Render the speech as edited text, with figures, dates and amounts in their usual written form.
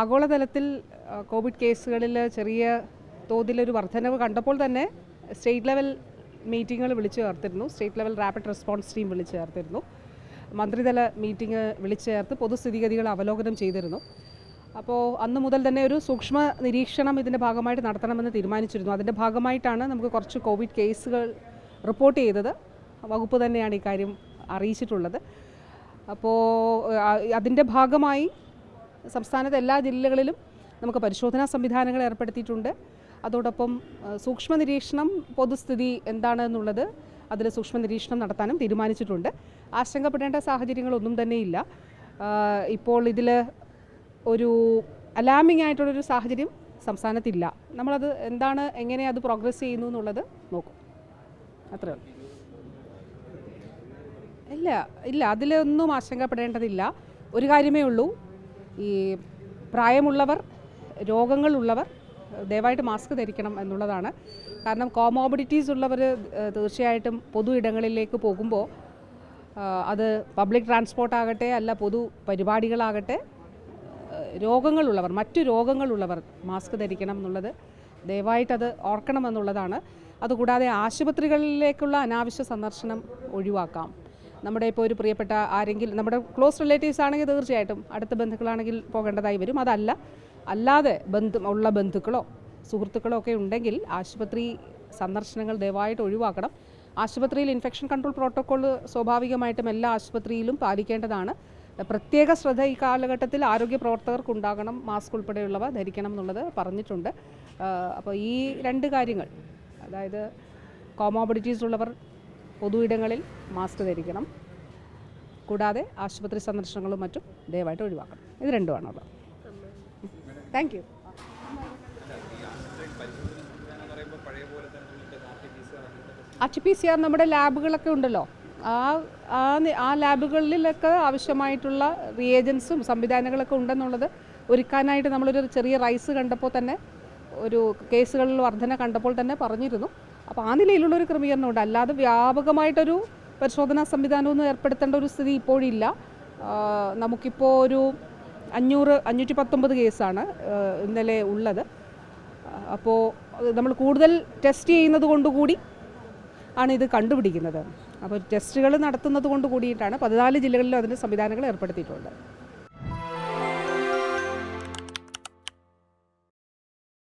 ആഗോളതലത്തിൽ കോവിഡ് കേസുകളിൽ ചെറിയ തോതിലൊരു വർധനവ് കണ്ടപ്പോൾ തന്നെ സ്റ്റേറ്റ് ലെവൽ മീറ്റിങ്ങുകൾ വിളിച്ചു ചേർത്തിരുന്നു. State level rapid response team വിളിച്ചു ചേർത്തിരുന്നു. മന്ത്രിതല മീറ്റിംഗ് വിളിച്ചു ചേർത്ത് പൊതുസ്ഥിതിഗതികൾ അവലോകനം ചെയ്തിരുന്നു. അപ്പോൾ അന്ന് മുതൽ തന്നെ ഒരു സൂക്ഷ്മ നിരീക്ഷണം ഇതിൻ്റെ ഭാഗമായിട്ട് നടത്തണമെന്ന് തീരുമാനിച്ചിരുന്നു. അതിൻ്റെ ഭാഗമായിട്ടാണ് നമുക്ക് കുറച്ച് കോവിഡ് കേസുകൾ റിപ്പോർട്ട് ചെയ്തത്. വകുപ്പ് തന്നെയാണ് ഇക്കാര്യം അറിയിച്ചിട്ടുള്ളത്. അപ്പോൾ അതിൻ്റെ ഭാഗമായി സംസ്ഥാനത്തെ എല്ലാ ജില്ലകളിലും നമുക്ക് പരിശോധനാ സംവിധാനങ്ങൾ ഏർപ്പെടുത്തിയിട്ടുണ്ട്. അതോടൊപ്പം സൂക്ഷ്മ നിരീക്ഷണം പൊതുസ്ഥിതി എന്താണെന്നുള്ളത് അതിൽ സൂക്ഷ്മ നിരീക്ഷണം നടത്താനും തീരുമാനിച്ചിട്ടുണ്ട്. ആശങ്കപ്പെടേണ്ട സാഹചര്യങ്ങളൊന്നും തന്നെയില്ല. ഇപ്പോൾ ഇതിൽ ഒരു അലാമിംഗ് ആയിട്ടുള്ളൊരു സാഹചര്യം സംസ്ഥാനത്തില്ല. നമ്മളത് എന്താണ്, എങ്ങനെ അത് പ്രോഗ്രസ് ചെയ്യുന്നു എന്നുള്ളത് നോക്കും. അത്രേ ഉള്ളൂ. ഇല്ല അതിലൊന്നും ആശങ്കപ്പെടേണ്ടതില്ല. ഒരു കാര്യമേ ഉള്ളൂ, ഈ പ്രായമുള്ളവർ, രോഗങ്ങളുള്ളവർ ദയവായിട്ട് മാസ്ക് ധരിക്കണം എന്നുള്ളതാണ്. കാരണം കോമോബിഡിറ്റീസ് ഉള്ളവർ തീർച്ചയായിട്ടും പൊതു ഇടങ്ങളിലേക്ക് പോകുമ്പോൾ അത് പബ്ലിക് ട്രാൻസ്പോർട്ടാകട്ടെ അല്ല പൊതു പരിപാടികളാകട്ടെ രോഗങ്ങളുള്ളവർ, മറ്റു രോഗങ്ങളുള്ളവർ മാസ്ക് ധരിക്കണം എന്നുള്ളത് ദയവായിട്ടത് ഓർക്കണമെന്നുള്ളതാണ്. അതുകൂടാതെ ആശുപത്രികളിലേക്കുള്ള അനാവശ്യ സന്ദർശനം ഒഴിവാക്കാം. നമ്മുടെ ഇപ്പോൾ ഒരു പ്രിയപ്പെട്ട ആരെങ്കിലും, നമ്മുടെ ക്ലോസ് റിലേറ്റീവ്സ് ആണെങ്കിൽ തീർച്ചയായിട്ടും അടുത്ത ബന്ധുക്കളാണെങ്കിൽ പോകേണ്ടതായി വരും. അല്ലാതെ ഉള്ള ബന്ധുക്കളോ സുഹൃത്തുക്കളോ ഒക്കെ ഉണ്ടെങ്കിൽ ആശുപത്രി സന്ദർശനങ്ങൾ ദയവായിട്ട് ഒഴിവാക്കണം. ആശുപത്രിയിൽ ഇൻഫെക്ഷൻ കൺട്രോൾ പ്രോട്ടോക്കോൾ സ്വാഭാവികമായിട്ടും എല്ലാ ആശുപത്രിയിലും പാലിക്കേണ്ടതാണ്. പ്രത്യേക ശ്രദ്ധ ഈ കാലഘട്ടത്തിൽ ആരോഗ്യ പ്രവർത്തകർക്കുണ്ടാകണം. മാസ്ക് ഉൾപ്പെടെയുള്ളവ ധരിക്കണം എന്നുള്ളത് പറഞ്ഞിട്ടുണ്ട്. അപ്പോൾ ഈ രണ്ട് കാര്യങ്ങൾ, അതായത് കോമോബിഡിറ്റീസ് ഉള്ളവർ പൊതു ഇടങ്ങളിൽ മാസ്ക് ധരിക്കണം, കൂടാതെ ആശുപത്രി സന്ദർശനങ്ങളും മറ്റും ദയവായിട്ട് ഒഴിവാക്കണം. ഇത് രണ്ടുമാണുള്ളത്. Thank you. RT-PCR നമ്മുടെ ലാബുകളൊക്കെ ഉണ്ടല്ലോ, ആ ലാബുകളിലൊക്കെ ആവശ്യമായിട്ടുള്ള റിയേജൻസും സംവിധാനങ്ങളൊക്കെ ഉണ്ടെന്നുള്ളത് ഒരുക്കാനായിട്ട് നമ്മളൊരു ചെറിയ റൈസ് കണ്ടപ്പോൾ തന്നെ, ഒരു കേസുകളിൽ വർധന കണ്ടപ്പോൾ തന്നെ പറഞ്ഞിരുന്നു. അപ്പോൾ ആ നിലയിലുള്ളൊരു ക്രമീകരണമുണ്ട്. അല്ലാതെ വ്യാപകമായിട്ടൊരു പരിശോധനാ സംവിധാനമൊന്നും ഏർപ്പെടുത്തേണ്ട ഒരു സ്ഥിതി ഇപ്പോഴില്ല. നമുക്കിപ്പോൾ ഒരു 519 കേസാണ് ഇന്നലെ ഉള്ളത്. അപ്പോൾ നമ്മൾ കൂടുതൽ ടെസ്റ്റ് ചെയ്യുന്നത് കൊണ്ടുകൂടി ആണ് ഇത് കണ്ടുപിടിക്കുന്നത്. അപ്പോൾ ടെസ്റ്റുകൾ നടത്തുന്നത് കൊണ്ട് കൂടിയിട്ടാണ് 14 ജില്ലകളിലും അതിൻ്റെ സംവിധാനങ്ങൾ ഏർപ്പെടുത്തിയിട്ടുണ്ട്.